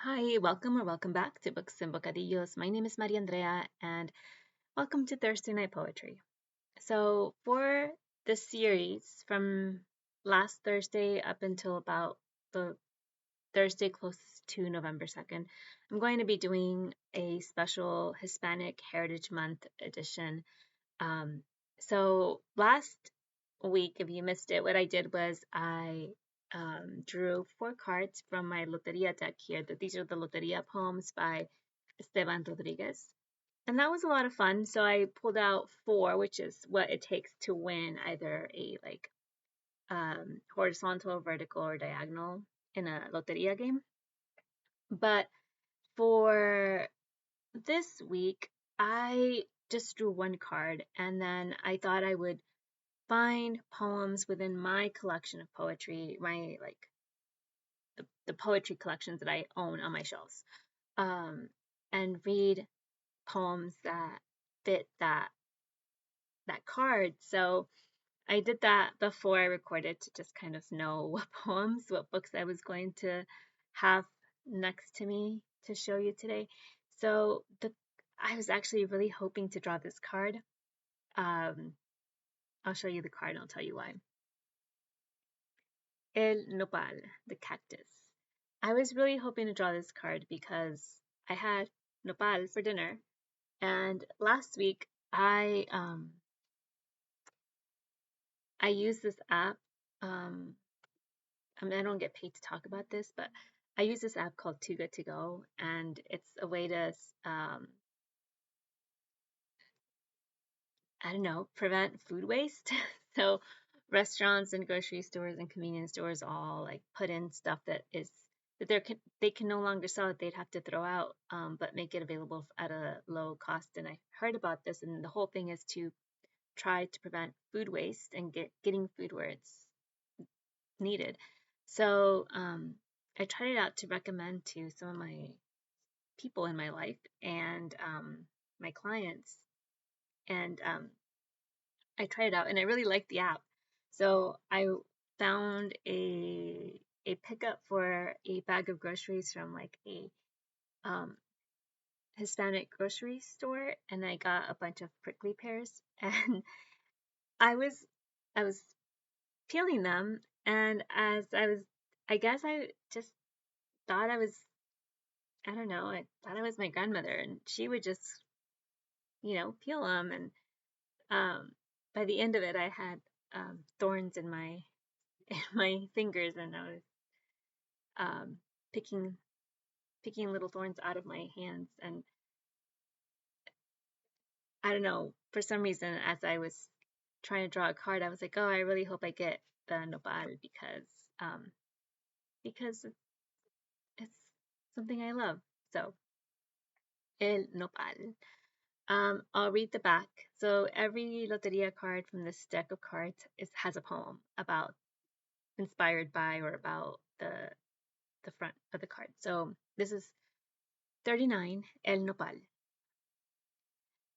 Hi, welcome or welcome back to Books and Bocadillos. My name is Maria Andrea, and welcome to Thursday Night Poetry. So, for this series from last Thursday up until about the Thursday closest to November 2nd, I'm going to be doing a special Hispanic Heritage Month edition. So, last week, if you missed it, what I did was I drew 4 cards from my Loteria deck here. These are the Loteria poems by Esteban Rodriguez. And that was a lot of fun. So I pulled out 4, which is what it takes to win either a horizontal, vertical, or diagonal in a Loteria game. But for this week, I just drew 1 card, and then I thought I would find poems within my collection of poetry, my the poetry collections that I own on my shelves, and read poems that fit that card. So I did that before I recorded to just kind of know what books I was going to have next to me to show you today. So I was actually really hoping to draw this card. I'll show you the card and I'll tell you why. El Nopal, the cactus. I was really hoping to draw this card because I had nopal for dinner, and last week I used this app. I don't get paid to talk about this, but I use this app called Too Good to Go, and it's a way to I don't know, prevent food waste. So restaurants and grocery stores and convenience stores all like put in stuff that they can no longer sell it. They'd have to throw out, but make it available at a low cost. And I heard about this, and the whole thing is to try to prevent food waste and getting food where it's needed. So I tried it out to recommend to some of my people in my life and my clients, and I tried it out and I really liked the app. So I found a pickup for a bag of groceries from like a um, Hispanic grocery store, and I got a bunch of prickly pears, and I was I was peeling them, and as I guess I just thought I don't know, I thought I was my grandmother, and she would just peel them, and by the end of it, I had thorns in my in my fingers, and I was um, picking little thorns out of my hands. And I don't know, for some reason, as I was trying to draw a card, I was like, oh, I really hope I get the nopal because it's something I love. So el nopal. I'll read the back. So every Loteria card from this deck of cards has a poem about, inspired by, or about the front of the card. So this is 39, El Nopal.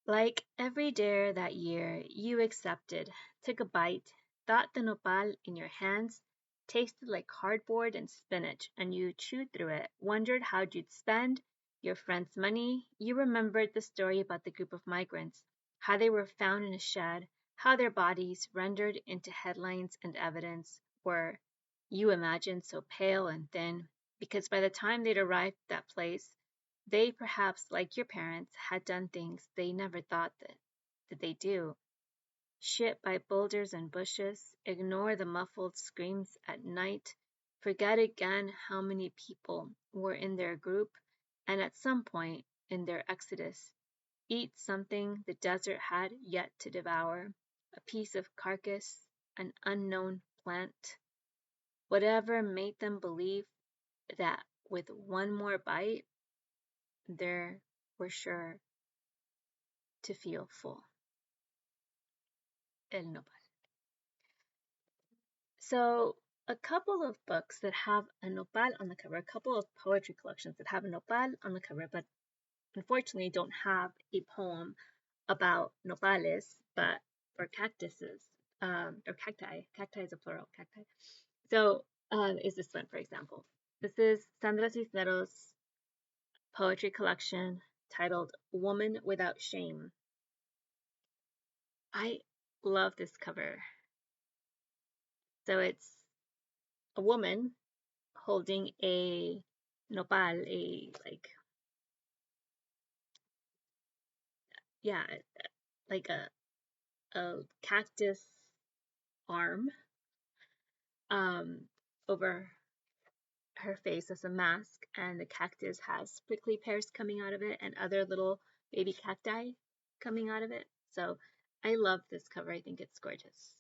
Like every dare that year, you accepted, took a bite, thought the nopal in your hands tasted like cardboard and spinach, and you chewed through it, wondered how you'd spend your friend's money. You remembered the story about the group of migrants, how they were found in a shed, how their bodies, rendered into headlines and evidence, were, you imagined, so pale and thin, because by the time they'd arrived at that place, they perhaps, like your parents, had done things they never thought that they do. Shit by boulders and bushes, ignore the muffled screams at night, forget again how many people were in their group, and at some point in their exodus, eat something the desert had yet to devour, a piece of carcass, an unknown plant, whatever made them believe that with one more bite, they were sure to feel full. El Nopal. So, a couple of books that have a nopal on the cover, a couple of poetry collections that have a nopal on the cover, but unfortunately don't have a poem about nopales, but or cactuses, or cacti. Cacti is a plural, cacti. So, is this one, for example. This is Sandra Cisneros' poetry collection titled Woman Without Shame. I love this cover. So it's a woman holding a nopal, yeah, like a cactus arm over her face as a mask, and the cactus has prickly pears coming out of it and other little baby cacti coming out of it. So I love this cover. I think it's gorgeous.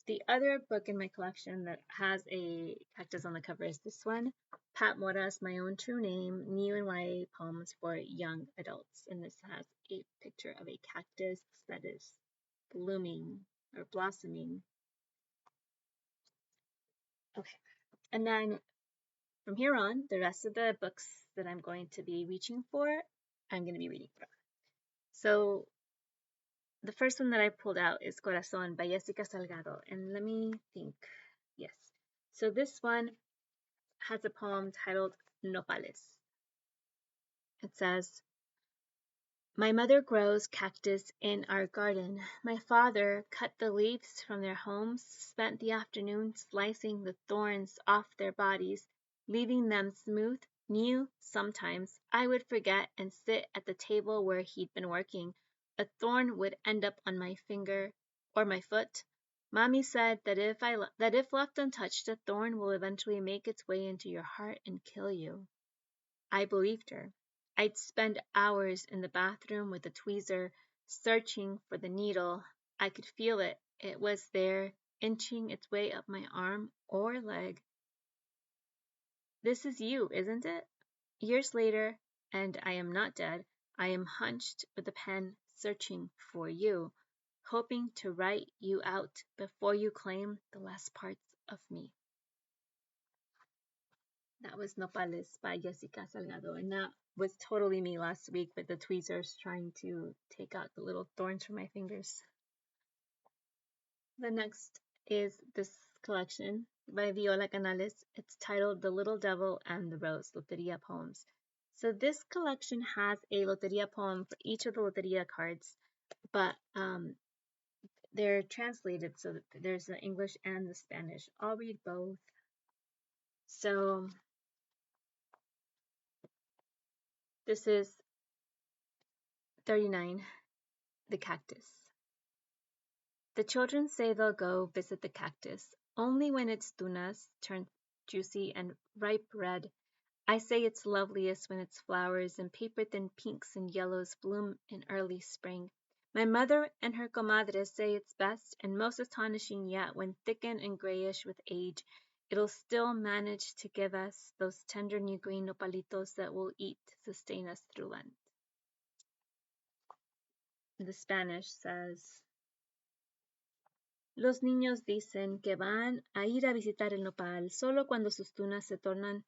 The other book in my collection that has a cactus on the cover is this one, Pat Mora's My Own True Name, New and YA Poems for Young Adults. And this has a picture of a cactus that is blooming or blossoming. Okay. And then from here on, the rest of the books that I'm going to be reaching for, I'm going to be reading from. So the first one that I pulled out is Corazon by Yesika Salgado. And let me think. Yes. So this one has a poem titled Nopales. It says, my mother grows cactus in our garden. My father cut the leaves from their homes, spent the afternoon slicing the thorns off their bodies, leaving them smooth, new. Sometimes I would forget and sit at the table where he'd been working. A thorn would end up on my finger or my foot. Mommy said that if left untouched, a thorn will eventually make its way into your heart and kill you. I believed her. I'd spend hours in the bathroom with a tweezer, searching for the needle. I could feel it. It was there, inching its way up my arm or leg. This is you, isn't it? Years later, and I am not dead, I am hunched with a pen, searching for you, hoping to write you out before you claim the last parts of me. That was Nopales by Yesika Salgado, and that was totally me last week with the tweezers trying to take out the little thorns from my fingers. The next is this collection by Viola Canales. It's titled The Little Devil and the Rose, Loteria Poems. So this collection has a Loteria poem for each of the Loteria cards, but they're translated so that there's the English and the Spanish. I'll read both. So this is 39, The Cactus. The children say they'll go visit the cactus only when its tunas turn juicy and ripe red. I say it's loveliest when its flowers and paper-thin pinks and yellows bloom in early spring. My mother and her comadres say it's best and most astonishing yet when thickened and grayish with age, it'll still manage to give us those tender new green nopalitos that we'll eat to sustain us through Lent. The Spanish says, los niños dicen que van a ir a visitar el nopal solo cuando sus tunas se tornen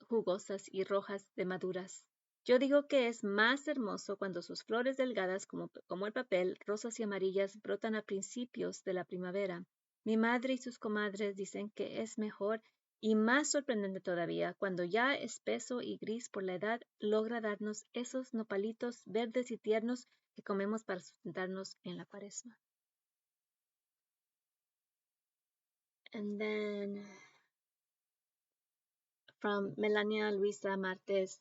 jugosas y rojas de maduras. Yo digo que es más hermoso cuando sus flores delgadas como el papel, rosas y amarillas, brotan a principios de la primavera. Mi madre y sus comadres dicen que es mejor y más sorprendente todavía cuando ya espeso y gris por la edad logra darnos esos nopalitos verdes y tiernos que comemos para sustentarnos en la cuaresma. And then from Melania, Luisa, Marte's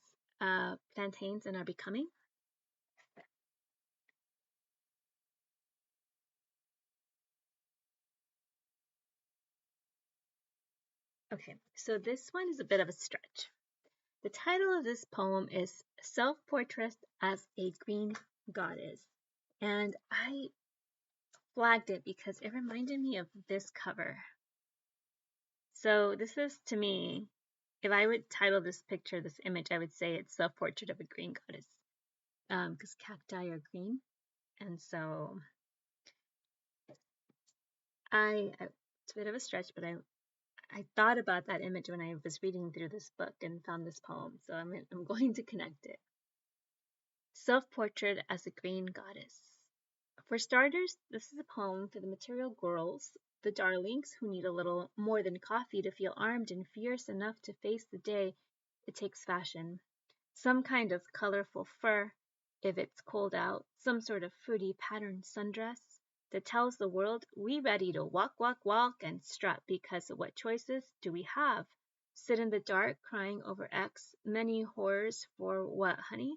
Plantains and Are Becoming. Okay, so this one is a bit of a stretch. The title of this poem is Self-Portrait as a Green Goddess. And I flagged it because it reminded me of this cover. So this is, to me, if I would title this picture, this image, I would say it's Self-Portrait of a Green Goddess. Because cacti are green. And so it's a bit of a stretch, but I thought about that image when I was reading through this book and found this poem, so I'm going to connect it. Self-Portrait as a Green Goddess. For starters, this is a poem for the material girls, the darlings who need a little more than coffee to feel armed and fierce enough to face the day. it takes fashion. Some kind of colorful fur, if it's cold out, some sort of fruity patterned sundress that tells the world we ready to walk, walk, walk and strut because of what choices do we have? Sit in the dark crying over X, many horrors for what, honey?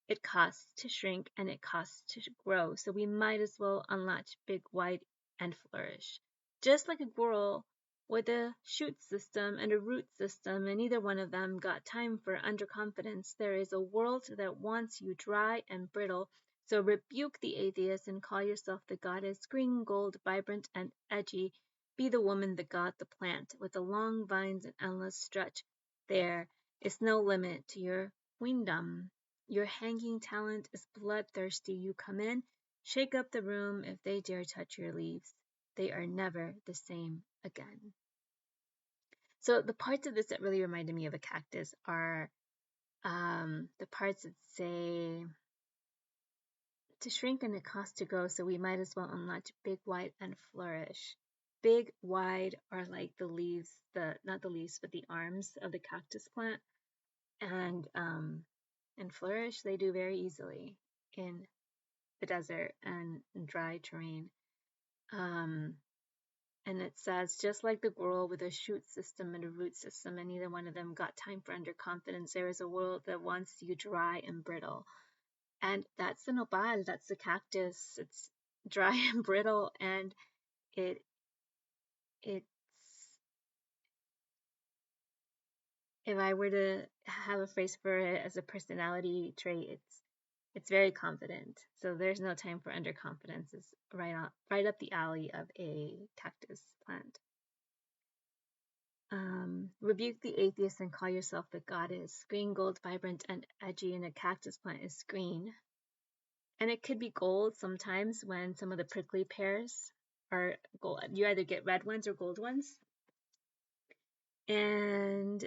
It costs to shrink and it costs to grow, so we might as well unlatch big, wide, and flourish. Just like a squirrel with a shoot system and a root system, and neither one of them got time for underconfidence, there is a world that wants you dry and brittle, so rebuke the atheist and call yourself the goddess, green, gold, vibrant, and edgy. Be the woman that got the plant, with the long vines and endless stretch. There is no limit to your queendom. Your hanging talent is bloodthirsty. You come in, shake up the room if they dare touch your leaves. They are never the same again. So the parts of this that really reminded me of a cactus are the parts that say to shrink and it costs to grow, so we might as well unlatch big, wide, and flourish. Big, wide are like the leaves, not the leaves, but the arms of the cactus plant, and flourish they do very easily in the desert and dry terrain. And it says, just like the girl with a shoot system and a root system, and neither one of them got time for underconfidence, there is a world that wants you dry and brittle. And that's the nopal, that's the cactus. It's dry and brittle, and it's if I were to have a phrase for it as a personality trait, it's very confident. So there's no time for underconfidence. It's right up the alley of a cactus plant. Rebuke the atheist and call yourself the goddess. Green, gold, vibrant, and edgy, and a cactus plant is green. And it could be gold sometimes when some of the prickly pears are gold. You either get red ones or gold ones. And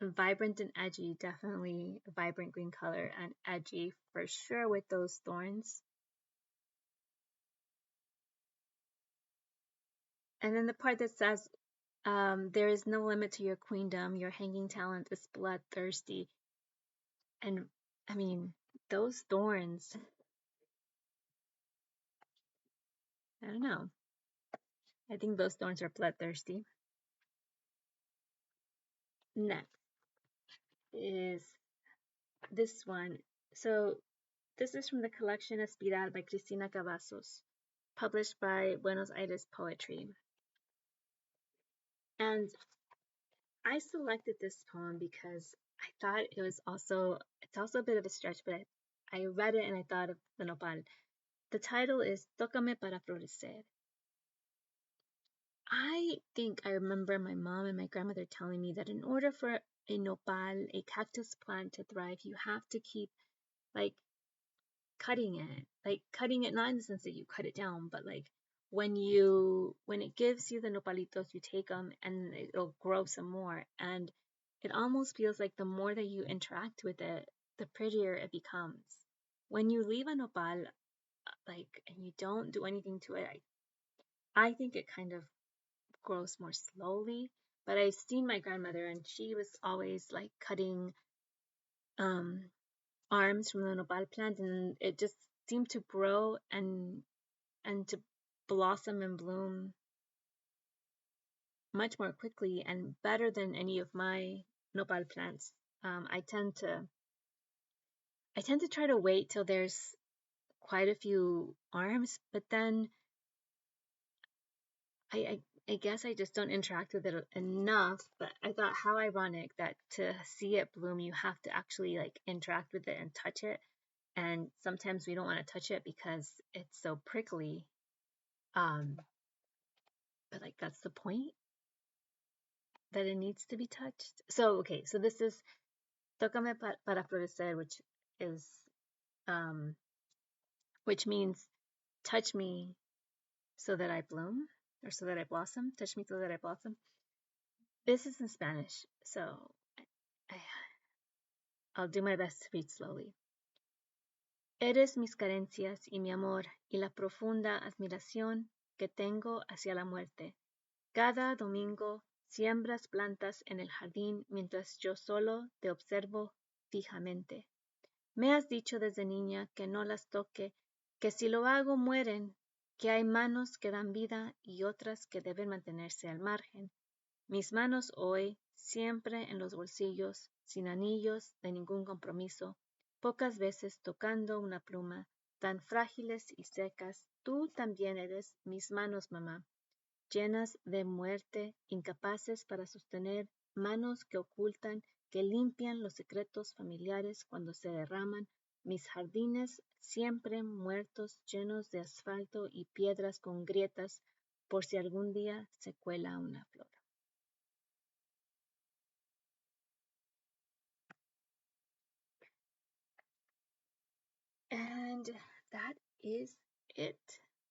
vibrant and edgy, definitely a vibrant green color, and edgy for sure with those thorns. And then the part that says, there is no limit to your queendom, your hanging talent is bloodthirsty. And I mean, those thorns, I don't know. I think those thorns are bloodthirsty. Next is this one. So this is from the collection Espiral by Cristina Cavazos, published by Buenos Aires Poetry. And I selected this poem because I thought it's also a bit of a stretch, but I read it and I thought of the Nopal. The title is Tocame Para Florecer. I think I remember my mom and my grandmother telling me that in order for a nopal, a cactus plant to thrive, you have to keep like cutting it not in the sense that you cut it down, but like when it gives you the nopalitos, you take them and it'll grow some more, and it almost feels like the more that you interact with it, the prettier it becomes. When you leave a nopal and you don't do anything to it, I think it kind of grows more slowly. But I've seen my grandmother, and she was always like cutting arms from the nopal plant, and it just seemed to grow and to blossom and bloom much more quickly and better than any of my nopal plants. I tend to try to wait till there's quite a few arms, but then I guess I just don't interact with it enough. But I thought how ironic that to see it bloom, you have to actually like interact with it and touch it. And sometimes we don't want to touch it because it's so prickly. But like that's the point, that it needs to be touched. So okay, so this is Tocame Para Florecer, which means touch me so that I bloom, or so that I blossom. Touch me so that I blossom. This is in Spanish, so I'll do my best to read slowly. Eres mis carencias y mi amor y la profunda admiración que tengo hacia la muerte. Cada domingo Siembras plantas en el jardín mientras yo solo te observo fijamente. Me has dicho desde niña que no las toque, que si lo hago mueren, que hay manos que dan vida y otras que deben mantenerse al margen. Mis manos hoy, siempre en los bolsillos, sin anillos de ningún compromiso, pocas veces tocando una pluma, tan frágiles y secas, tú también eres mis manos, mamá, llenas de muerte, incapaces para sostener, manos que ocultan, que limpian los secretos familiares cuando se derraman, mis jardines siempre muertos, llenos de asfalto y piedras con grietas, por si algún día se cuela una flor. And that is it.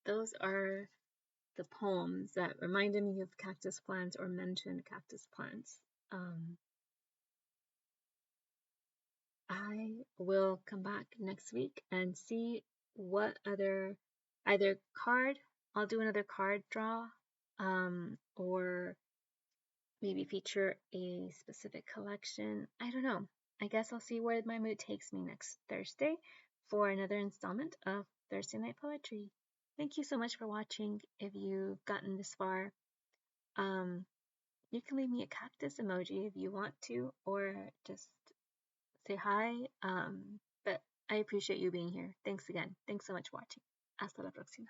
Those are the poems that reminded me of cactus plants or mentioned cactus plants. I will come back next week and see what other either card, I'll do another card draw, or maybe feature a specific collection. I don't know. I guess I'll see where my mood takes me next Thursday for another installment of Thursday Night Poetry. Thank you so much for watching. If you've gotten this far, you can leave me a cactus emoji if you want to, or just say hi. But I appreciate you being here. Thanks again. Thanks so much for watching. Hasta la próxima.